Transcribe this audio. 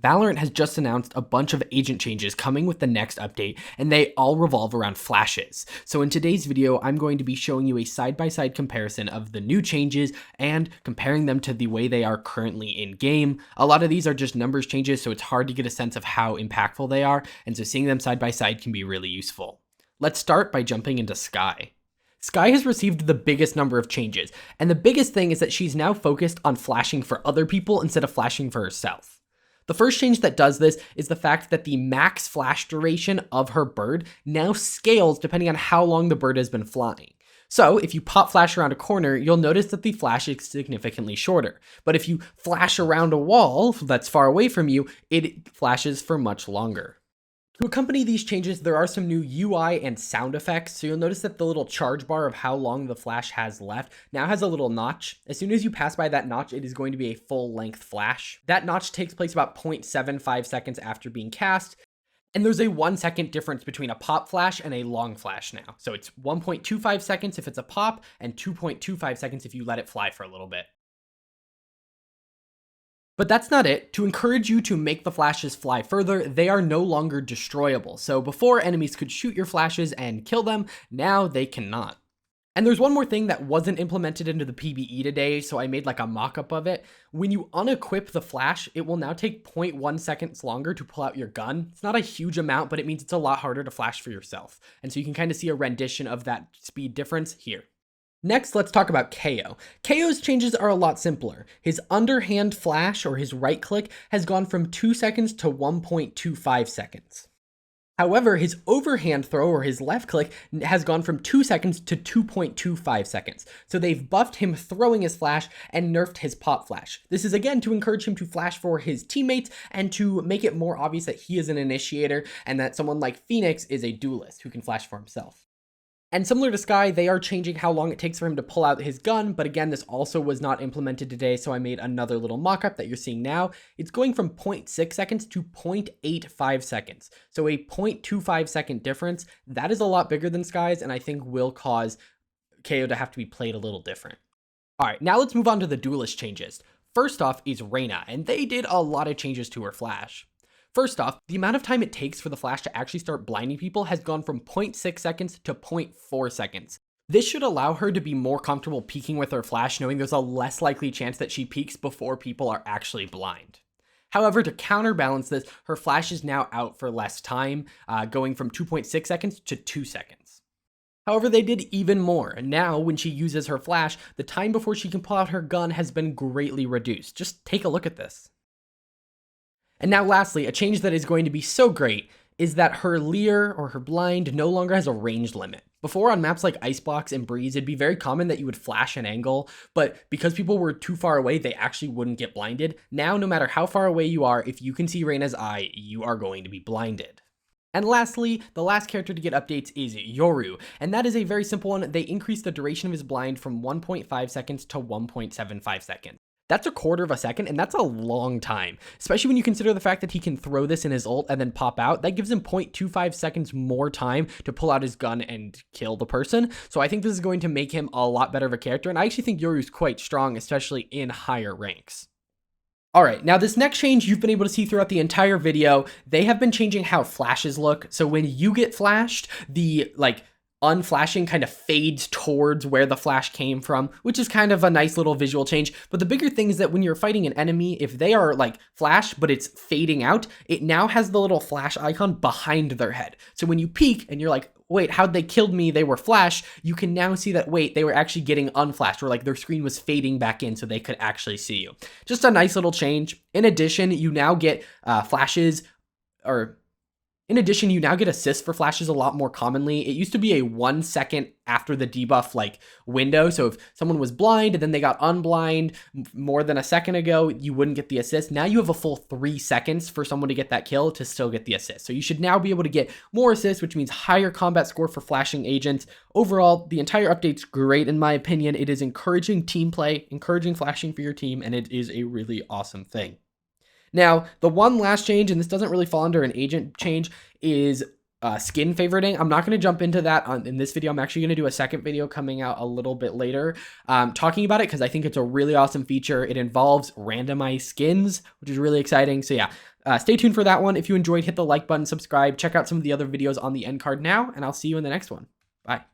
Valorant has just announced a bunch of agent changes coming with the next update, and they all revolve around flashes. So in today's video, I'm going to be showing you a side-by-side comparison of the new changes and comparing them to the way they are currently in game. A lot of these are just numbers changes, so it's hard to get a sense of how impactful they are, and so seeing them side by side can be really useful. Let's start by jumping into Skye. Skye has received the biggest number of changes, and the biggest thing is that she's now focused on flashing for other people instead of flashing for herself. The first change that does this is the fact that the max flash duration of her bird now scales depending on how long the bird has been flying. So if you pop flash around a corner, you'll notice that the flash is significantly shorter. But if you flash around a wall that's far away from you, it flashes for much longer. To accompany these changes, there are some new UI and sound effects, so you'll notice that the little charge bar of how long the flash has left now has a little notch. As soon as you pass by that notch, it is going to be a full-length flash. That notch takes place about 0.75 seconds after being cast, and there's a 1 second difference between a pop flash and a long flash now. So it's 1.25 seconds if it's a pop, and 2.25 seconds if you let it fly for a little bit. But that's not it. To encourage you to make the flashes fly further, they are no longer destroyable. So before, enemies could shoot your flashes and kill them, now they cannot. And there's one more thing that wasn't implemented into the PBE today, so I made like a mock-up of it. When you unequip the flash, it will now take 0.1 seconds longer to pull out your gun. It's not a huge amount, but it means it's a lot harder to flash for yourself. And so you can kind of see a rendition of that speed difference here. Next, let's talk about KAYO. KAYO's changes are a lot simpler. His underhand flash, or his right click, has gone from 2 seconds to 1.25 seconds. However, his overhand throw, or his left click, has gone from 2 seconds to 2.25 seconds. So they've buffed him throwing his flash and nerfed his pop flash. This is again to encourage him to flash for his teammates and to make it more obvious that he is an initiator and that someone like Phoenix is a duelist who can flash for himself. And similar to Skye, they are changing how long it takes for him to pull out his gun, but again, this also was not implemented today, so I made another little mock-up that you're seeing now. It's going from 0.6 seconds to 0.85 seconds. So a 0.25 second difference. That is a lot bigger than Skye's, and I think will cause KAYO to have to be played a little different. All right, now let's move on to the duelist changes. First off is Reyna, and they did a lot of changes to her flash. First off, the amount of time it takes for the flash to actually start blinding people has gone from 0.6 seconds to 0.4 seconds. This should allow her to be more comfortable peeking with her flash, knowing there's a less likely chance that she peeks before people are actually blind. However, to counterbalance this, her flash is now out for less time, going from 2.6 seconds to 2 seconds. However, they did even more. Now, when she uses her flash, the time before she can pull out her gun has been greatly reduced. Just take a look at this. And now lastly, a change that is going to be so great is that her leer, or her blind, no longer has a range limit. Before, on maps like Icebox and Breeze, it'd be very common that you would flash an angle, but because people were too far away, they actually wouldn't get blinded. Now, no matter how far away you are, if you can see Reyna's eye, you are going to be blinded. And lastly, the last character to get updates is Yoru, and that is a very simple one. They increased the duration of his blind from 1.5 seconds to 1.75 seconds. That's a quarter of a second, and that's a long time, especially when you consider the fact that he can throw this in his ult and then pop out. That gives him 0.25 seconds more time to pull out his gun and kill the person. So I think this is going to make him a lot better of a character, and I actually think Yoru's quite strong, especially in higher ranks. All right, now this next change you've been able to see throughout the entire video. They have been changing how flashes look. So when you get flashed, the unflashing kind of fades towards where the flash came from, which is kind of a nice little visual change. But the bigger thing is that when you're fighting an enemy, if they are like flash, but it's fading out, it now has the little flash icon behind their head. So when you peek and you're like, wait, how'd they killed me? They were flash. You can now see that, wait, they were actually getting unflashed, or like their screen was fading back in so they could actually see you. Just a nice little change. In addition, you now get you now get assists for flashes a lot more commonly. It used to be a 1 second after the debuff window. So if someone was blind and then they got unblind more than a second ago, you wouldn't get the assist. Now you have a full 3 seconds for someone to get that kill to still get the assist. So you should now be able to get more assists, which means higher combat score for flashing agents. Overall, the entire update's great in my opinion. It is encouraging team play, encouraging flashing for your team, and it is a really awesome thing. Now, the one last change, and this doesn't really fall under an agent change, is skin favoriting. I'm not going to jump into that in this video. I'm actually going to do a second video coming out a little bit later talking about it because I think it's a really awesome feature. It involves randomized skins, which is really exciting. So yeah, stay tuned for that one. If you enjoyed, hit the like button, subscribe, check out some of the other videos on the end card now, and I'll see you in the next one. Bye.